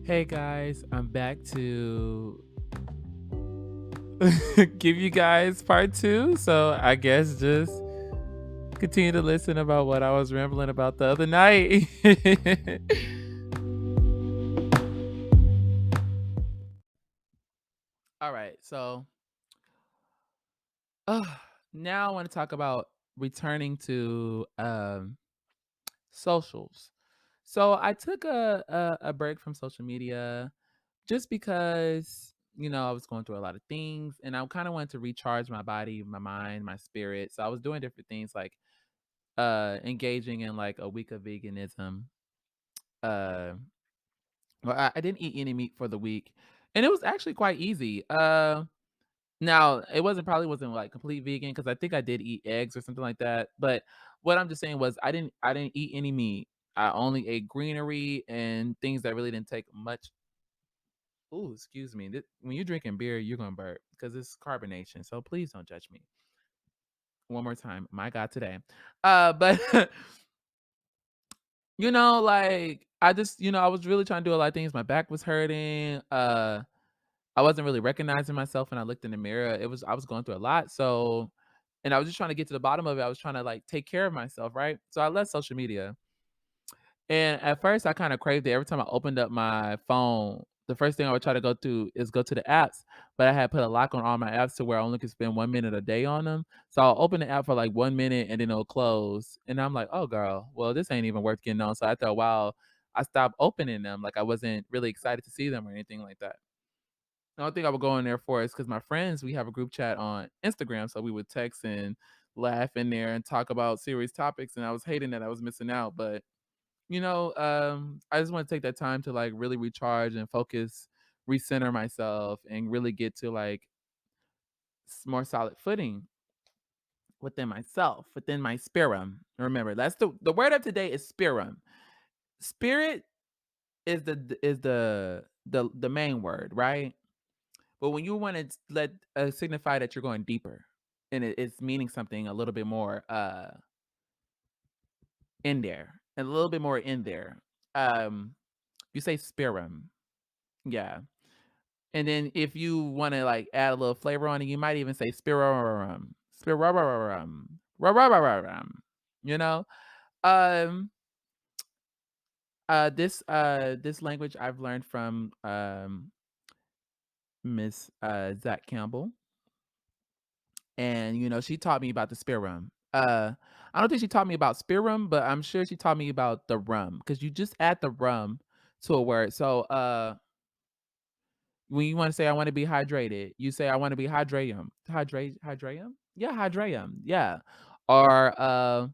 Hey guys, I'm back to give you guys part two. So I guess just continue to listen about what I was rambling about the other night. All right, so uh, now I want to talk about returning to socials. So I took a break from social media just because I was going through a lot of things and I kind of wanted to recharge my body, my mind, my spirit. So I was doing different things like engaging in like a week of veganism. Uh well, I didn't eat any meat for the week. And it was actually quite easy. Now it wasn't like complete vegan because I think I did eat eggs or something like that. But what I'm just saying was I didn't eat any meat. I only ate greenery and things that really didn't take much. Ooh, excuse me. When you're drinking beer, you're gonna burp because it's carbonation. So please don't judge me. One more time. My God, today. But like I was really trying to do a lot of things. My back was hurting. I wasn't really recognizing myself when I looked in the mirror. I was going through a lot. So and I was just trying to get to the bottom of it. I was trying to like take care of myself, right? So I left social media. And at first, I kinda craved it. Every time I opened up my phone, the first thing I would try to go to the apps, but I had put a lock on all my apps to where I only could spend 1 minute a day on them. So I'll open the app for, like, 1 minute, and then it'll close, and I'm like, "Oh, girl, well, this ain't even worth getting on." So after a while, I stopped opening them, like, I wasn't really excited to see them or anything like that. The only thing I would go in there for is because my friends, we have a group chat on Instagram, so we would text and laugh in there and talk about serious topics, and I was hating that I was missing out, but I just want to take that time to like really recharge and focus, recenter myself, and really get to like more solid footing within myself, within my spirit. Remember, that's the word of today is spirit. Spirit is the main word, right? But when you want to let signify that you're going deeper, and it's meaning something a little bit more in there, a little bit more in there. You say spirit, yeah. And then if you wanna, like, add a little flavor on it, you might even say spirarum, spirarum, rararum, you know? Um, this language I've learned from, Miss, Zach Campbell, and, she taught me about the spirum. I don't think she taught me about spirum, but I'm sure she taught me about the rum, because you just add the rum to a word. So, when you wanna say, "I wanna be hydrated," you say, "I wanna be hydratum." Hydratum? Yeah, hydratum, yeah. Or,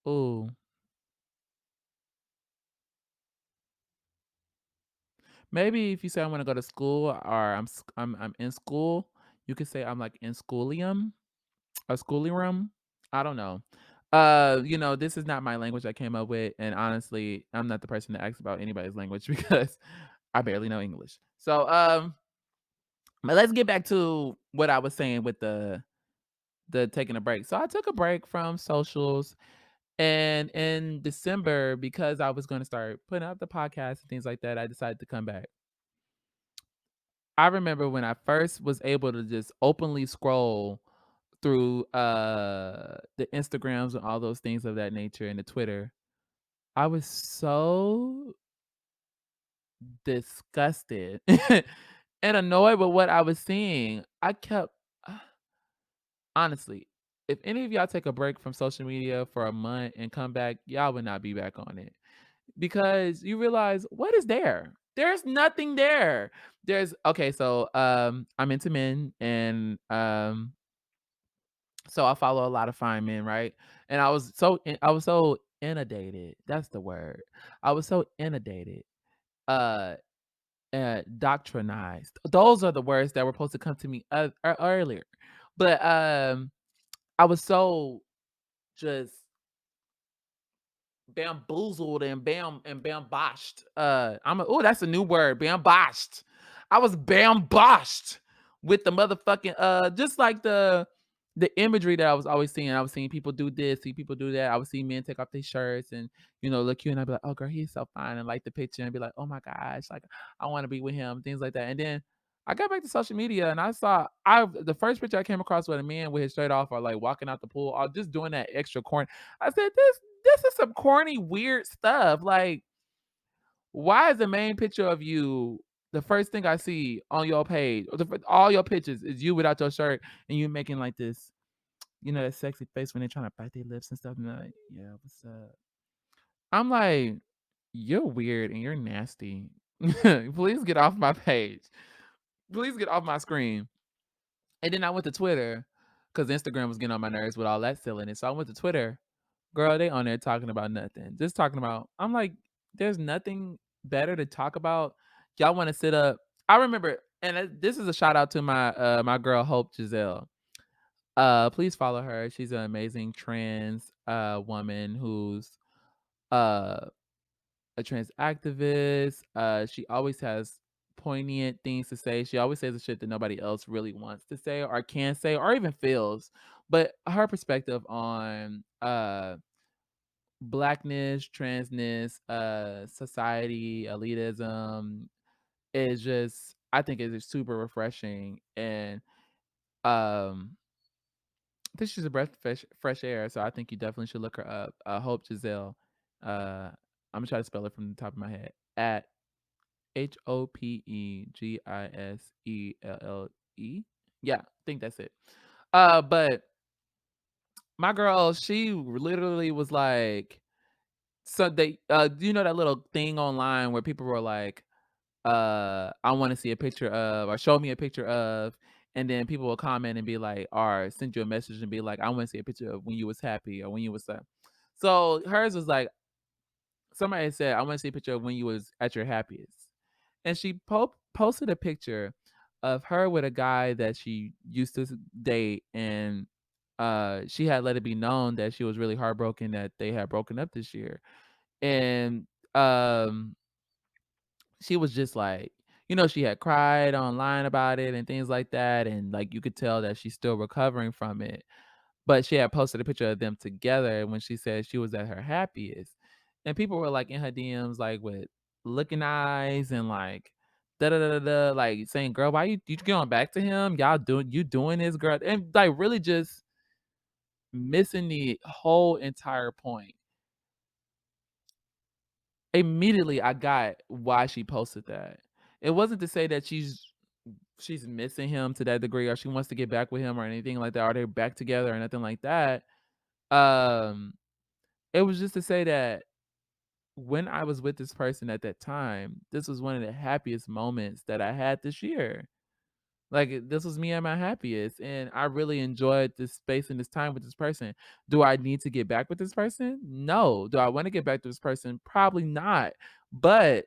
ooh, maybe if you say, "I wanna go to school," or I'm in school, you could say, "I'm, like, in schoolium," or schoolirum. I don't know. This is not my language I came up with, and honestly, I'm not the person to ask about anybody's language because I barely know English. So, but let's get back to what I was saying with the taking a break. So I took a break from socials. And in December, because I was going to start putting up the podcast and things like that, I decided to come back. I remember when I first was able to just openly scroll through the Instagrams and all those things of that nature and the Twitter. I was so disgusted and annoyed with what I was seeing. I kept honestly, if any of y'all take a break from social media for a month and come back, y'all would not be back on it. Because you realize what is there? There's nothing there. There's okay, so I'm into men and so I follow a lot of fine men, right? And I was so inundated. That's the word. I was so inundated. Uh doctrinized. Those are the words that were supposed to come to me earlier. But I was so just bamboozled and bamboshed. That's a new word, bamboshed. I was bamboshed with the motherfucking just like the imagery that I was seeing people do this, see people do that. I was seeing men take off their shirts and, look cute, and I'd be like, "Oh, girl, he's so fine," and like the picture and be like, "Oh my gosh, like I wanna be with him," things like that. And then I got back to social media and I the first picture I came across with a man with his shirt off or like walking out the pool or just doing that extra corny. I said, this is some corny, weird stuff. Like, why is the main picture of you the first thing I see on your page, or all your pictures is you without your shirt and you making like this, that sexy face when they're trying to bite their lips and stuff, and they're like, "Yeah, what's up?" I'm like, "You're weird and you're nasty. Please get off my page. Please get off my screen." And then I went to Twitter because Instagram was getting on my nerves with all that silliness. So I went to Twitter. Girl, they on there talking about nothing. Just talking about I'm like, there's nothing better to talk about. Y'all wanna sit up I remember and this is a shout out to my girl Hope Giselle. Please follow her. She's an amazing trans woman who's uh a trans activist. She always has poignant things to say. She always says the shit that nobody else really wants to say or can say or even feels. But her perspective on blackness, transness, society, elitism is just I think is super refreshing and um I think she's a breath of fresh air, so I think you definitely should look her up. Hope Giselle. I'm gonna try to spell it from the top of my head. At HOPEGISELLE. Yeah, I think that's it. But my girl, she literally was like, so you know that little thing online where people were like, I want to see a picture of, or show me a picture of, and then people will comment and be like, or send you a message and be like, I want to see a picture of when you was happy or when you was sad. So hers was like, somebody said, I want to see a picture of when you was at your happiest. And she posted a picture of her with a guy that she used to date, and she had let it be known that she was really heartbroken that they had broken up this year. And she was just like, she had cried online about it and things like that, and like you could tell that she's still recovering from it. But she had posted a picture of them together when she said she was at her happiest. And people were like in her DMs, like with looking eyes and like da da da da da, like saying, "Girl, why you going back to him? Doing this, girl?" And like really just missing the whole entire point. Immediately, I got why she posted that. It wasn't to say that she's missing him to that degree or she wants to get back with him or anything like that, or they're back together or nothing like that. Um, it was just to say that when I was with this person at that time, this was one of the happiest moments that I had this year. Like, this was me at my happiest, and I really enjoyed this space and this time with this person. Do I need to get back with this person? No. Do I wanna get back to this person? Probably not. But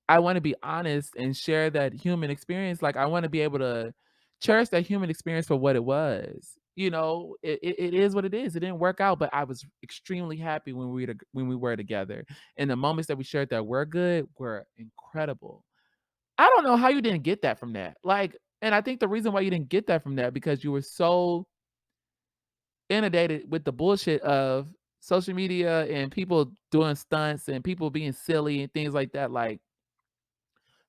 I wanna be honest and share that human experience, like, I wanna be able to cherish that human experience for what it was. It is what it is. It didn't work out, but I was extremely happy when we were together, and the moments that we shared that were good were incredible. I don't know how you didn't get that from that. Like, and I think the reason why you didn't get that from that because you were so inundated with the bullshit of social media and people doing stunts and people being silly and things like that. Like,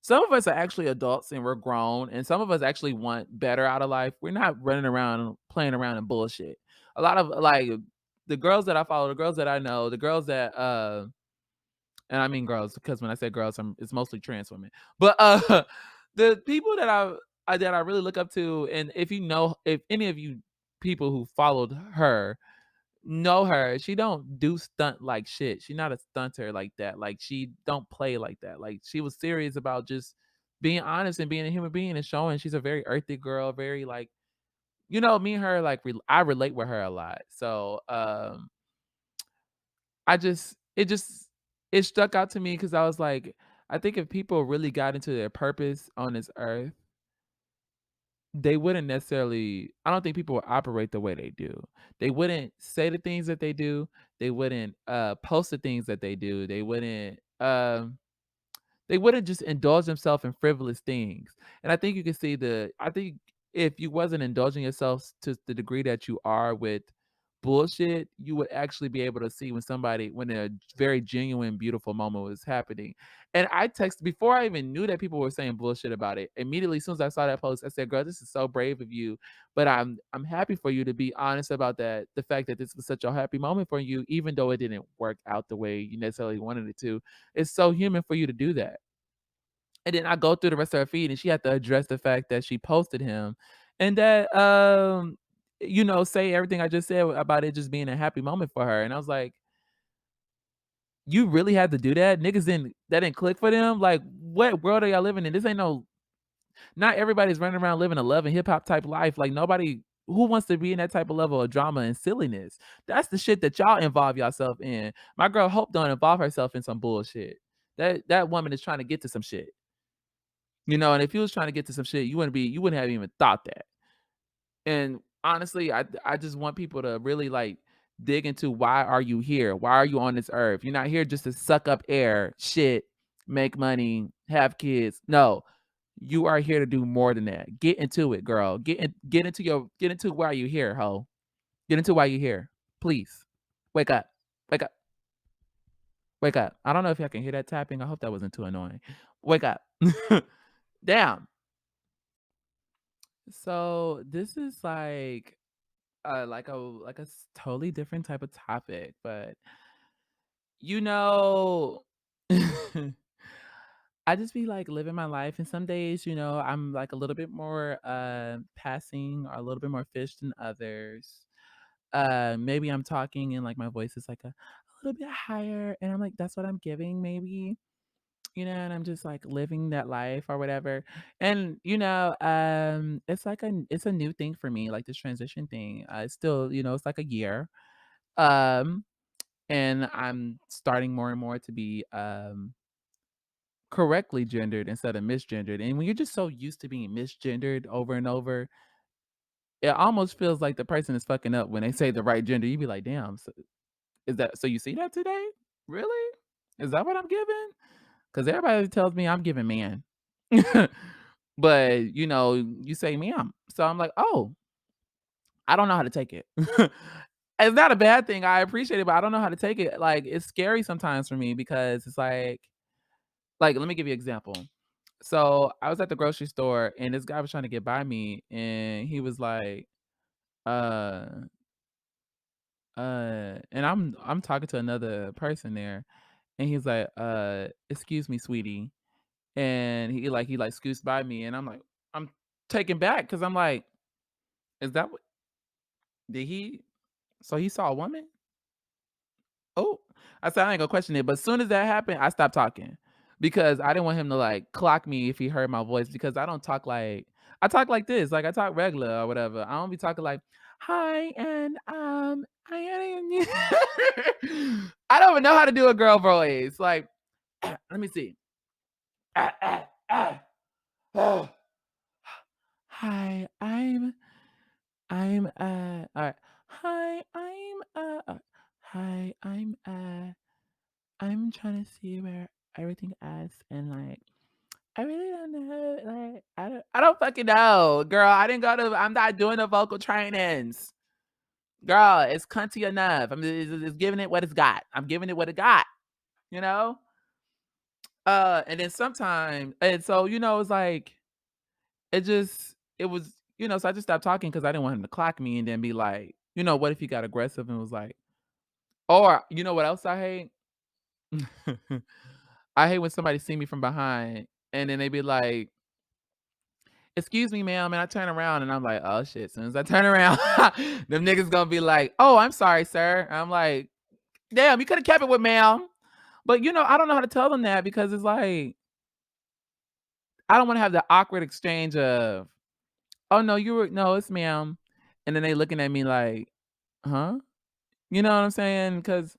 some of us are actually adults and we're grown, and some of us actually want better out of life. We're not running around playing around in bullshit. A lot of like the girls that I follow, the girls that I know, the girls that and I mean girls because when I say girls, it's mostly trans women. But the people that I really look up to, and if any of you people who followed her know her, she don't do stunt like shit. She not a stunter like that. Like she don't play like that. Like she was serious about just being honest and being a human being and showing she's a very earthy girl, very like me and her like I relate with her a lot. So I just it stuck out to me because I was like, I think if people really got into their purpose on this earth, they wouldn't necessarily I don't think people would operate the way they do. They wouldn't say the things that they do. They wouldn't post the things that they do. They wouldn't just indulge themselves in frivolous things. And I think you can see I think if you wasn't indulging yourself to the degree that you are with bullshit, you would actually be able to see when a very genuine, beautiful moment was happening. And I texted before I even knew that people were saying bullshit about it. Immediately, as soon as I saw that post, I said, "Girl, this is so brave of you, but I'm happy for you to be honest about that. The fact that this was such a happy moment for you, even though it didn't work out the way you necessarily wanted it to. It's so human for you to do that." And then I go through the rest of her feed, and she had to address the fact that she posted him, and that say everything I just said about it just being a happy moment for her. And I was like, "You really had to do that? Niggas didn't click for them? Like, what world are y'all living in? This ain't no not everybody's running around living a love and hip hop type life. Like nobody who wants to be in that type of level of drama and silliness. That's the shit that y'all involve yourself in. My girl Hope don't involve herself in some bullshit. That woman is trying to get to some shit. And if you was trying to get to some shit, you wouldn't have even thought that. And honestly, I just want people to really like dig into why are you here? Why are you on this earth? You're not here just to suck up air, shit, make money, have kids. No, you are here to do more than that. Get into it, girl. Get into why you here, ho. Get into why you here. Please. Wake up. Wake up. Wake up. I don't know if y'all can hear that tapping. I hope that wasn't too annoying. Wake up. Damn. So this is like a totally different type of topic, but you know I just be like living my life, and some days, I'm like a little bit more passing or a little bit more fish than others. Maybe I'm talking and like my voice is like a little bit higher, and I'm like, that's what I'm giving, maybe. And I'm just like living that life or whatever. And it's a new thing for me, like this transition thing. It's still, it's like a year. Um, and I'm starting more and more to be correctly gendered instead of misgendered. And when you're just so used to being misgendered over and over, it almost feels like the person is fucking up when they say the right gender. You be like, damn, so you see that today? Really? Is that what I'm giving? Because everybody tells me I'm giving man. But, you say ma'am. So I'm like, "Oh, I don't know how to take it." It's not a bad thing, I appreciate it, but I don't know how to take it. Like, it's scary sometimes for me because it's let me give you an example. So, I was at the grocery store, and this guy was trying to get by me, and he was like, uh, and I'm talking to another person there, and he's like, "Excuse me, sweetie." And he scoots by me, and I'm taken back because 'cause I'm like, "Is that what did he so he saw a woman?" Oh, I said, "I ain't gonna question it," but as soon as that happened, I stopped talking because I didn't want him to, like, clock me if he heard my voice because I talk like this, like, I talk regular or whatever. I don't be talking like, "Hi, and, I am" I don't even know how to do a girl voice, like, let me see. Ah, ah, ah, oh. Hi, I'm alright. Hi, hi, I'm trying to see where everything is, and like I really don't know. Like I don't fucking know, girl. I'm not doing the vocal trainings. Girl, it's cunty enough. It's giving it what it's got. I'm giving it what it got, you know? And then sometimes and so, it's like so I just stopped talking because I didn't want him to clock me and then be like, what if he got aggressive and was like, or you know what else I hate? I hate when somebody see me from behind and then they be like, "Excuse me, ma'am," and I turn around and I'm like, "Oh shit!" As soon as I turn around, them niggas gonna be like, "Oh, I'm sorry, sir." I'm like, "Damn, you could have kept it with ma'am." But I don't know how to tell them that because it's like I don't want to have the awkward exchange of, "Oh no, no, it's ma'am," and then they looking at me like, "Huh?" You know what I'm saying? Because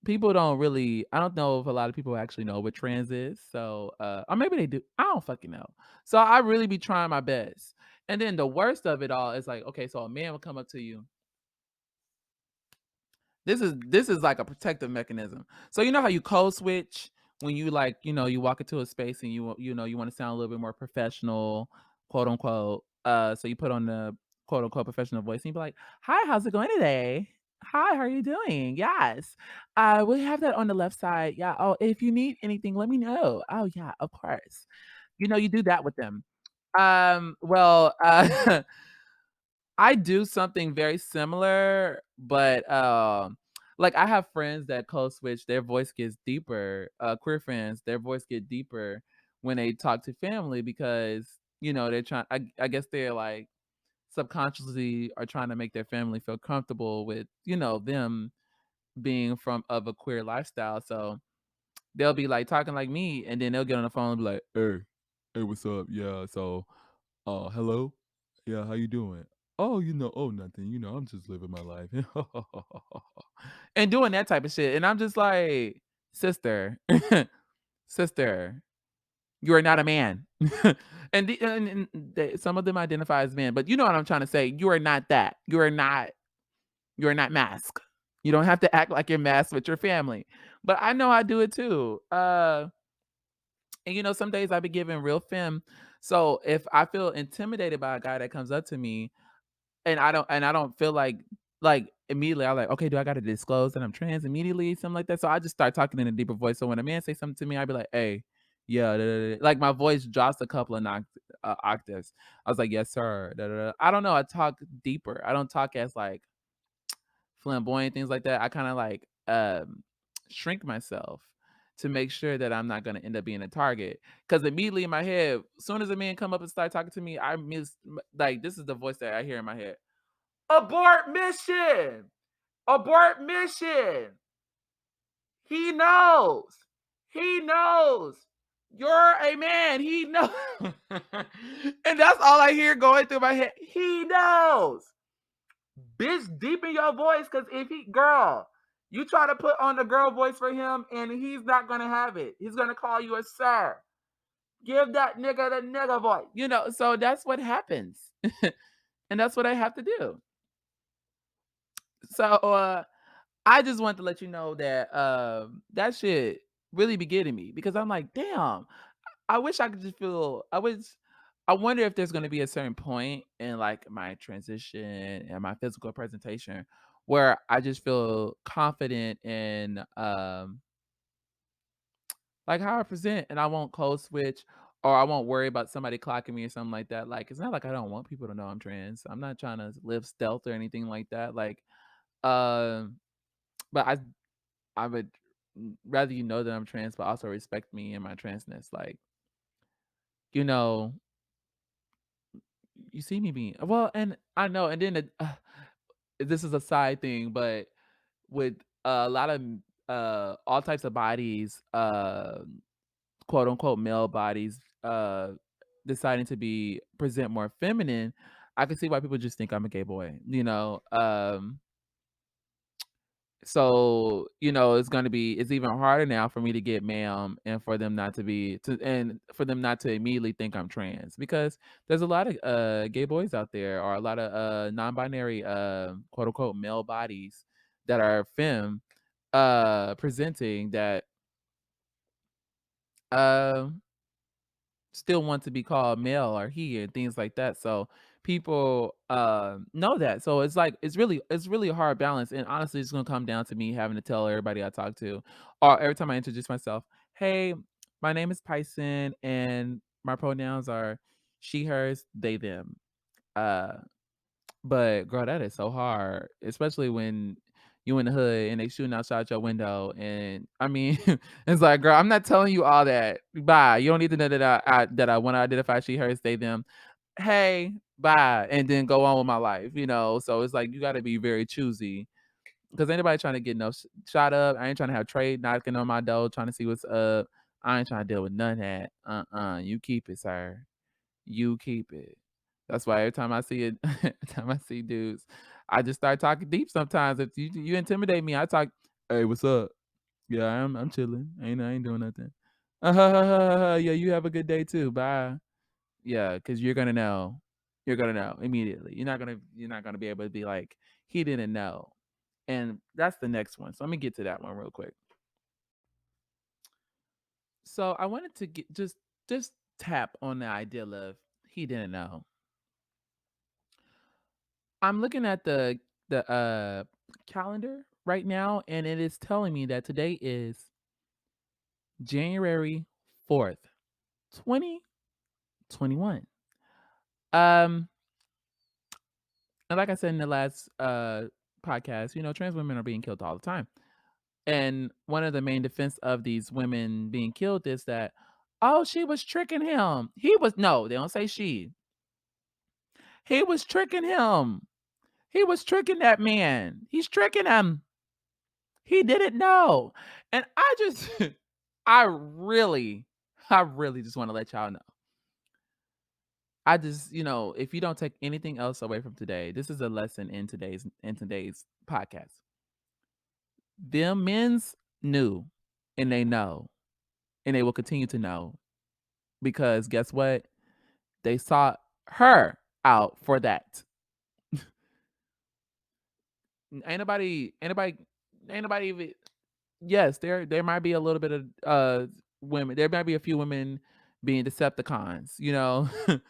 people don't really I don't know if a lot of people actually know what trans is, so, or maybe they do. I don't fucking know. So, I really be trying my best. And then the worst of it all is like, okay, so a man will come up to you. This is like a protective mechanism. So, you know how you code switch when you you walk into a space and you wanna sound a little bit more professional, quote unquote. So you put on the quote unquote professional voice and you be like, "Hi, how's it going today? Hi, how are you doing? Yes. We have that on the left side. Yeah. Oh, if you need anything, let me know. Oh, yeah, of course." You do that with them. Well, I do something very similar, but, like, I have friends that code switch, their voice gets deeper, queer friends, their voice get deeper when they talk to family because, they're trying I guess they're, like, subconsciously are trying to make their family feel comfortable with, them being from of a queer lifestyle, so they'll be, like, talking like me, and then they'll get on the phone and be like, hey, what's up? Yeah, so hello? Yeah, how you doing? Oh, oh, nothing. I'm just living my life. And doing that type of shit. And I'm just like, sister, sister, you are not a man. Some of them identify as men, but you know what I'm trying to say. You are not that. You are not mask. You don't have to act like you're masked with your family. But I know I do it too. And some days I be giving real fem. So if I feel intimidated by a guy that comes up to me, and I don't feel like immediately I'm like, "Okay, do I gotta disclose that I'm trans immediately?" Something like that. So I just start talking in a deeper voice. So when a man say something to me, I'd be like, "Hey, yeah, da, da, da." Like my voice drops a couple of octaves. I was like, "Yes, sir." Da, da, da. I don't know. I talk deeper. I don't talk as like flamboyant things like that. I kind of like shrink myself to make sure that I'm not gonna end up being a target. Because immediately in my head, as soon as a man come up and start talking to me, I miss like this is the voice that I hear in my head. Abort mission! Abort mission! He knows. He knows. You're a man. He knows. And that's all I hear going through my head. He knows. Bitch, deepen your voice because if he, girl, you try to put on the girl voice for him and he's not going to have it. He's going to call you a sir. Give that nigga the nigga voice. So that's what happens. And that's what I have to do. So, I just want to let you know that that shit really be getting me because I'm like, damn, I wish I could just feel I wonder if there's gonna be a certain point in like my transition and my physical presentation where I just feel confident in like how I present and I won't code switch or I won't worry about somebody clocking me or something like that. Like it's not like I don't want people to know I'm trans. I'm not trying to live stealth or anything like that. Like um but I would rather that I'm trans, but also respect me and my transness. Like, you know, you see me being well, and I know, and then this is a side thing, but with a lot of all types of bodies, quote unquote male bodies, deciding to be present more feminine, I can see why people just think I'm a gay boy. So, it's even harder now for me to get ma'am and for them not to be to and for them not to immediately think I'm trans because there's a lot of gay boys out there or a lot of non-binary quote unquote male bodies that are femme presenting that um still want to be called male or he and things like that. So people know that. So it's really a hard balance. And honestly, it's gonna come down to me having to tell everybody I talk to, or every time I introduce myself, hey, my name is Pyson and my pronouns are she, hers, they, them. Uh but girl, that is so hard, especially when you in the hood and they shooting outside your window. And I mean, it's like, girl, I'm not telling you all that. Bye. You don't need to know that I want to identify she, her, they, them. Hey, bye, and then go on with my life. So it's like you got to be very choosy because anybody trying to get no shot up. I ain't trying to have trade knocking on my door trying to see what's up. I ain't trying to deal with none of that. You keep it, sir. You keep it. That's why every time I see it, every time I see dudes, I just start talking deep sometimes. If you intimidate me, I talk, hey, what's up? Yeah, I'm chilling. I ain't doing nothing. Yeah, you have a good day too. Bye. Yeah, because you're gonna know. You're gonna know immediately. You're not gonna be able to be like, he didn't know. And that's the next one. So let me get to that one real quick. So I wanted to get just tap on the idea of he didn't know. I'm looking at the calendar right now, and it is telling me that today is January 4th, 2021. Um, and like I said in the last podcast, trans women are being killed all the time. And one of the main defense of these women being killed is that, oh, she was tricking him. He was no, they don't say she. He was tricking him. He was tricking that man. He's tricking him. He didn't know. And I just I really, I really just want to let y'all know. I just, if you don't take anything else away from today, this is a lesson in today's podcast. Them men's knew and they know and they will continue to know because guess what? They sought her out for that. Ain't nobody even yes, there might be a little bit of women. There might be a few women being Decepticons.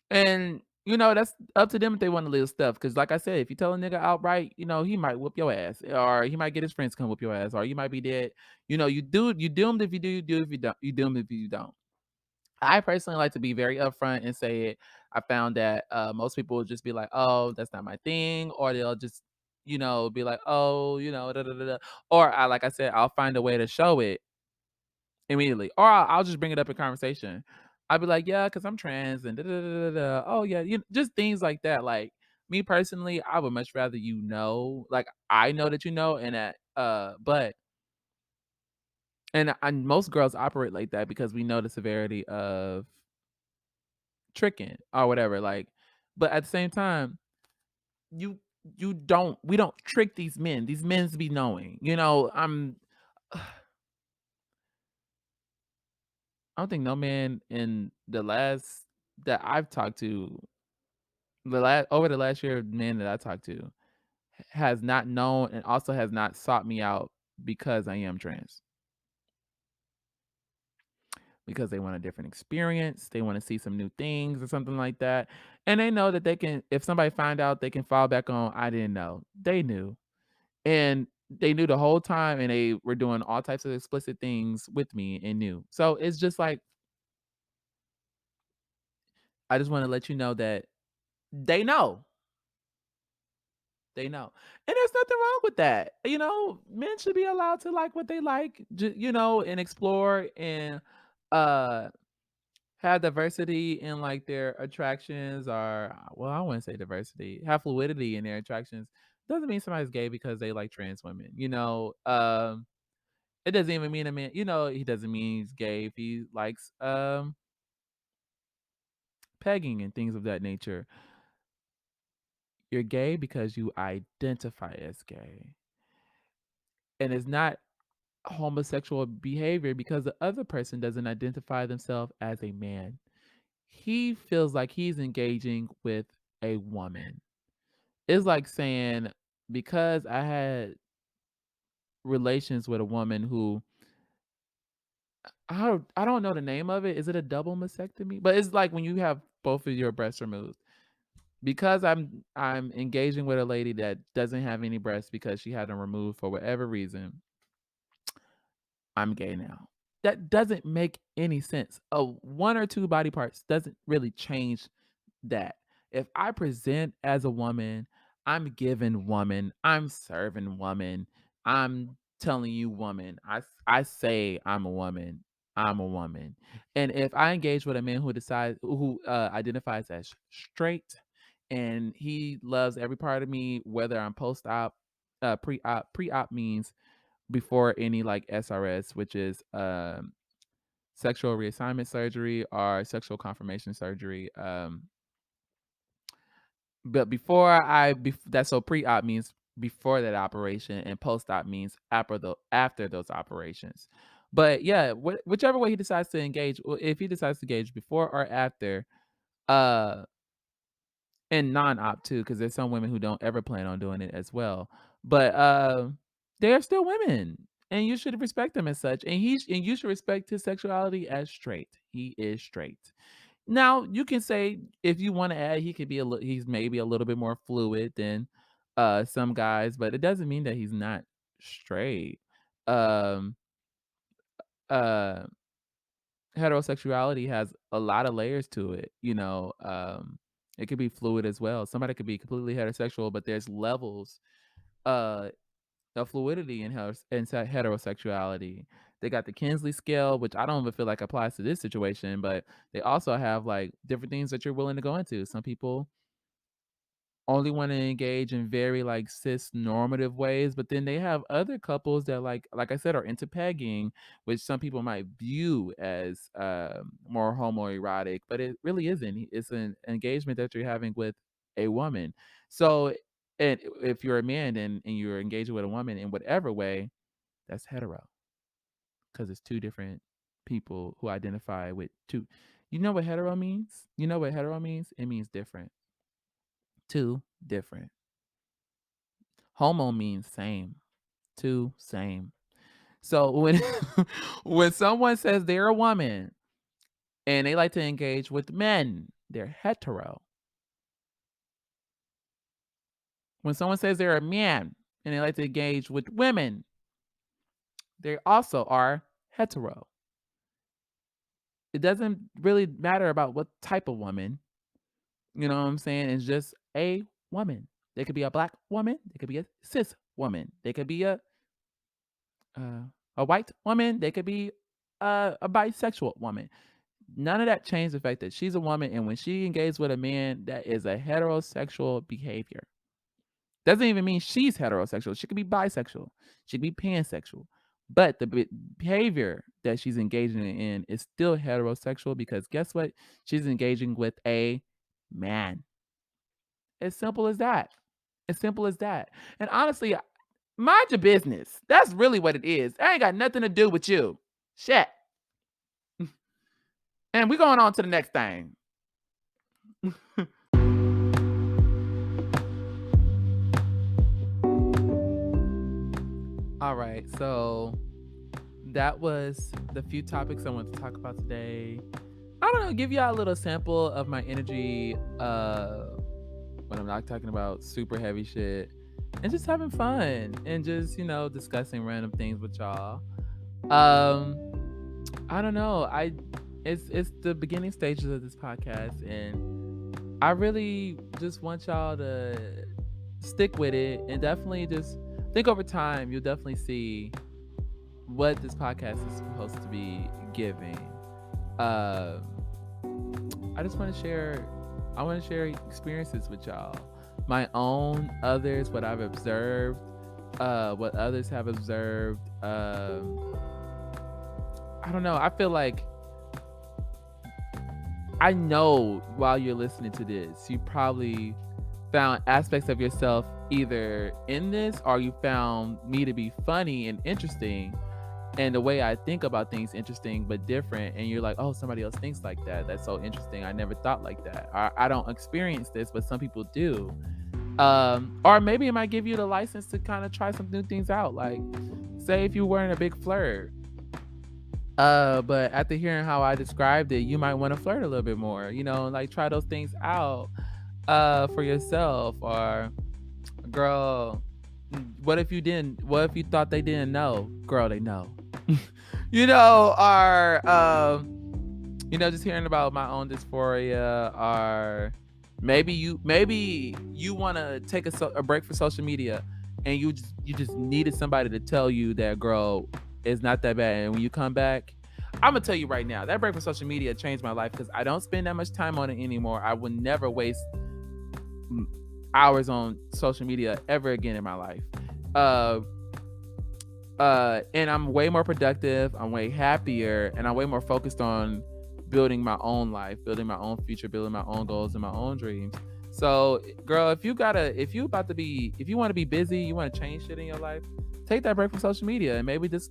And that's up to them if they want to live stuff. Because like I said, if you tell a nigga outright, he might whoop your ass, or he might get his friends to come whoop your ass, or you might be dead. You doomed if you do, you do if you don't, you doomed if you don't. I personally like to be very upfront and say it. I found that most people will just be like, "Oh, that's not my thing," or they'll just, be like, "Oh, da da da da," or like I said, I'll find a way to show it immediately, or I'll just bring it up in conversation. I'll be like, "Yeah, because I'm trans and da da da da da." Oh yeah, just things like that. Like me personally, I would much rather like I know that and that, but and most girls operate like that because we know the severity of tricking or whatever. Like, but at the same time, you you don't we don't trick these men. These men's be knowing. I don't think no man in the last that I've talked to over the last year, men that I talked to has not known and also has not sought me out because I am trans. Because they want a different experience, they want to see some new things or something like that. And they know that they can, if somebody find out, they can fall back on, I didn't know. They knew. And they knew the whole time and they were doing all types of explicit things with me and knew. So it's just like, I just want to let you know that they know. They know. And there's nothing wrong with that. Men should be allowed to like what they like, and explore and uh have diversity in like their attractions or well, I wouldn't say diversity, have fluidity in their attractions. Doesn't mean somebody's gay because they like trans women. It doesn't even mean a man, he doesn't mean he's gay if he likes pegging and things of that nature. You're gay because you identify as gay. And it's not homosexual behavior because the other person doesn't identify themselves as a man. He feels like he's engaging with a woman. It's like saying because I had relations with a woman who I don't know the name of it. Is it a double mastectomy? But it's like when you have both of your breasts removed. Because I'm engaging with a lady that doesn't have any breasts because she had them removed for whatever reason, I'm gay now. That doesn't make any sense. One or two body parts doesn't really change that. If I present as a woman, I'm giving woman, I'm serving woman, I'm telling you woman. I say I'm a woman. I'm a woman. And if I engage with a man who identifies as straight and he loves every part of me, whether I'm post-op, pre-op means before any like SRS, which is sexual reassignment surgery or sexual confirmation surgery. But that's so pre-op means before that operation, and post-op means after those operations. But yeah, whichever way he decides to engage, if he decides to engage before or after, uh, and non-op too, because there's some women who don't ever plan on doing it as well. But they're still women, and you should respect them as such. And you should respect his sexuality as straight. He is straight. Now, you can say if you wanna add, he could be he's maybe a little bit more fluid than, some guys, but it doesn't mean that he's not straight. Um, uh, Heterosexuality has a lot of layers to it, it could be fluid as well. Somebody could be completely heterosexual, but there's levels, uh, of fluidity in heterosexuality. They got the Kinsley scale, which I don't even feel like applies to this situation, but they also have, like, different things that you're willing to go into. Some people only wanna engage in very, like, cis normative ways, but then they have other couples that, like I said, are into pegging, which some people might view as, more homoerotic, but it really isn't. It's an engagement that you're having with a woman. So, and if you're a man and you're engaging with a woman in whatever way, that's hetero, because it's 2 different people who identify with 2. You know what hetero means? You know what hetero means? It means different. 2 different. Homo means same. 2 same. So when when someone says they're a woman and they like to engage with men, they're hetero. When someone says they're a man and they like to engage with women, they also are hetero. It doesn't really matter about what type of woman, you know what I'm saying? It's just a woman. They could be a black woman, they could be a cis woman, they could be uh, a white woman, they could be a bisexual woman. None of that changed the fact that she's a woman, and when she engages with a man, that is a heterosexual behavior. Doesn't even mean she's heterosexual. She could be bisexual. She could be pansexual. But the behavior that she's engaging in is still heterosexual because guess what? She's engaging with a man. As simple as that. As simple as that. And honestly, mind your business. That's really what it is. That ain't got nothing to do with you. Shit. And we're going on to the next thing. All right, so that was the few topics I wanted to talk about today. I don't know, give y'all a little sample of my energy when I'm not talking about super heavy shit and just having fun and just, discussing random things with y'all. Um I don't know. It's the beginning stages of this podcast and I really just want y'all to stick with it and definitely just think over time. You'll definitely see what this podcast is supposed to be giving. I just want to share. I want to share experiences with y'all, my own, others, what I've observed, what others have observed. I don't know. I feel like I know while you're listening to this, you probably found aspects of yourself either in this or you found me to be funny and interesting and the way I think about things interesting but different, and you're like, oh, somebody else thinks like that. That's so interesting. I never thought like that. I don't experience this, but some people do. Or maybe it might give you the license to kind of try some new things out. Like, say if you weren't a big flirt, but after hearing how I described it, you might want to flirt a little bit more, like try those things out for yourself. Or girl, what if you thought they didn't know? Girl, they know. Or just hearing about my own dysphoria, or maybe you want to take a break from social media and you just needed somebody to tell you that, girl, it's not that bad. And when you come back, I'm gonna tell you right now, that break from social media changed my life because I don't spend that much time on it anymore. I would never waste hours on social media ever again in my life. And I'm way more productive, I'm way happier, and I'm way more focused on building my own life, building my own future, building my own goals and my own dreams. So, girl, if you want to be busy, you want to change shit in your life, take that break from social media. And maybe this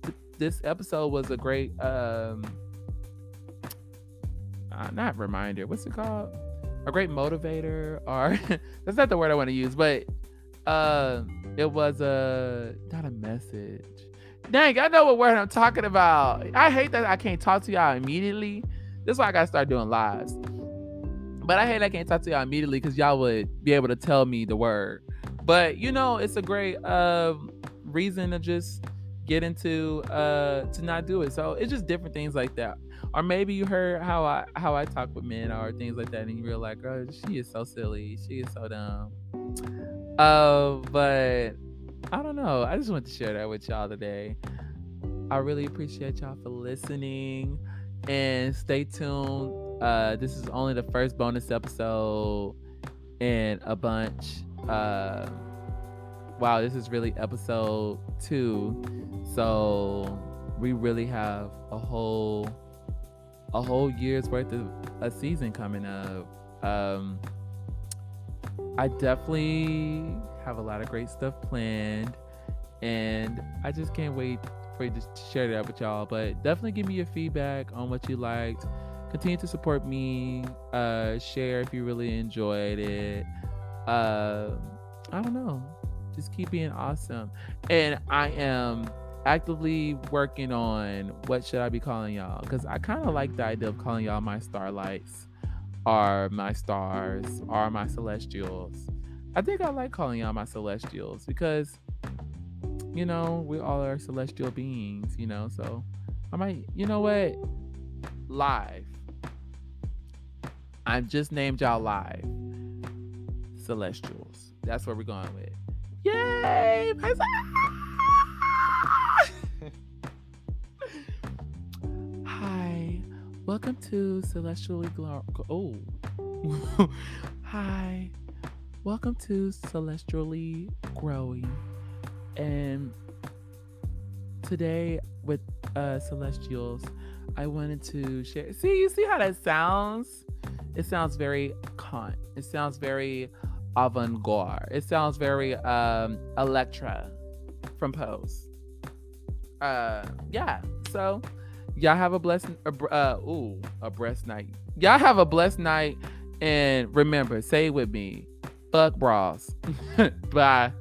episode was a great not reminder, what's it called? A great motivator, or that's not the word I want to use, but it was not a message. Dang, I know what word I'm talking about. I hate that I can't talk to y'all immediately. This is why I gotta start doing lives. But I hate I can't talk to y'all immediately because y'all would be able to tell me the word. But you know, it's a great reason to just get into to not do it. So it's just different things like that. Or maybe you heard how I talk with men or things like that, and you're like, oh, she is so silly, she is so dumb. But I don't know. I just want to share that with y'all today. I really appreciate y'all for listening, and stay tuned. This is only the first bonus episode in a bunch. Wow, this is really episode 2. So we really have a whole year's worth of a season coming up. I definitely have a lot of great stuff planned, and I just can't wait for you to share that with y'all. But definitely give me your feedback on what you liked. Continue to support me. Share if you really enjoyed it. I don't know. Just keep being awesome. And I am actively working on what should I be calling y'all, because I kind of like the idea of calling y'all my starlights, or my stars, or my celestials. I think I like calling y'all my celestials because, you know, we all are celestial beings, you know. So I might, you know what, live, I've just named y'all live celestials. That's what we're going with. Yay! Hi, welcome to Celestially Glow. Oh, hi, welcome to Celestially Growing, and today with Celestials, I wanted to share. See, you see how that sounds? It sounds very Kant. It sounds very avant-garde. It sounds very Electra from Pose. Yeah. So y'all have a blessed a breast night. Y'all have a blessed night, and remember, say it with me. Fuck bras. Bye.